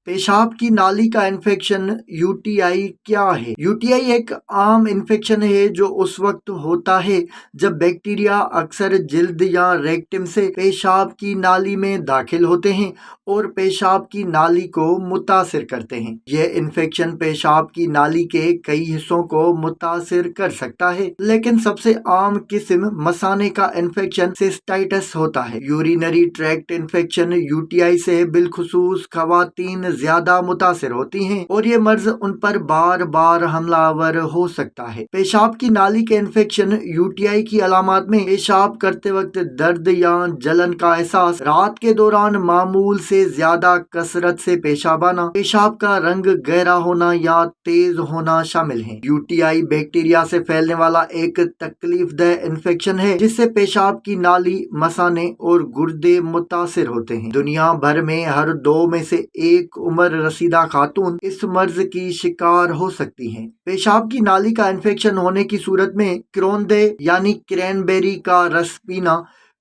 पेशाब की नाली का इन्फेक्शन यूटीआई क्या है? यूटीआई एक आम इन्फेक्शन है जो उस वक्त होता है जब बैक्टीरिया अक्सर जिल्द या रेक्टम से पेशाब की नाली में दाखिल होते हैं और पेशाब की नाली को मुतासिर करते हैं। यह इन्फेक्शन पेशाब की नाली के कई हिस्सों को मुतासिर कर सकता है, लेकिन सबसे आम किस्म मसाने का इन्फेक्शन सिस्टाइटिस होता है। यूरिनरी ट्रैक्ट इन्फेक्शन यूटीआई से बिलखुसूस खवातीन ज्यादा मुतासिर होती हैं और ये मर्ज उन पर बार बार हमलावर हो सकता है। पेशाब की नाली के इन्फेक्शन यूटीआई की अलामत में पेशाब करते वक्त दर्द या जलन का एहसास, रात के दौरान मामूल से ज्यादा कसरत से पेशाब आना, पेशाब का रंग गहरा होना या तेज होना शामिल है। यूटीआई बैक्टीरिया से फैलने वाला एक तकलीफदेह इन्फेक्शन है जिससे पेशाब की नाली, मसाने और गुर्दे मुतासिर होते हैं। दुनिया भर में हर 2 में से 1 उम्र रसीदा खातून इस मर्ज की शिकार हो सकती हैं। पेशाब की नाली का इन्फेक्शन होने की सूरत में क्रोंदे यानी क्रैनबेरी का रस पीना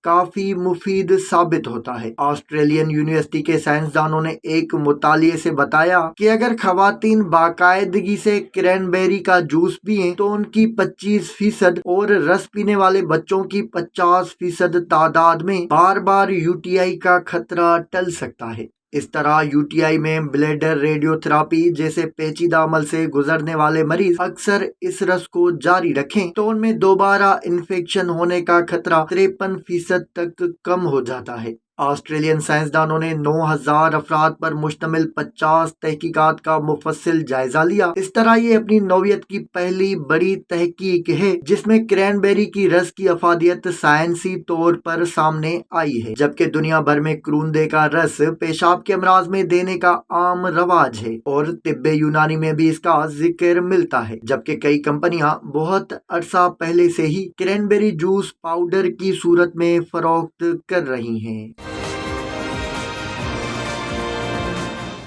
काफी मुफीद साबित होता है। ऑस्ट्रेलियन यूनिवर्सिटी के साइंसदानों ने एक मुतालिए से बताया कि अगर खवातीन बाकायदगी से क्रैनबेरी का जूस पिएं तो उनकी 25% और रस पीने वाले बच्चों की 50% तादाद में बार बार यूटीआई का खतरा टल सकता है। इस तरह यूटीआई में ब्लैडर रेडियोथेरेपी जैसे पेचीदा अमल से गुजरने वाले मरीज अक्सर इस रस को जारी रखें तो उनमें दोबारा इन्फेक्शन होने का खतरा 53% तक कम हो जाता है। ऑस्ट्रेलियन साइंसदानों ने 9000 अफराद पर मुश्तमिल 50 तहकीकात का मुफस्सिल जायजा लिया। इस तरह ये अपनी नौयत की पहली बड़ी तहकीक है जिसमें क्रैनबेरी की रस की अफादियत साइंसी तौर पर सामने आई है, जबकि दुनिया भर में क्रूंदे का रस पेशाब के अमराज में देने का आम रवाज है और तिब्बे यूनानी में भी इसका जिक्र मिलता है। जबकि कई कंपनियां बहुत अरसा पहले से ही क्रैनबेरी जूस पाउडर की सूरत में फरोख्त कर रही हैं।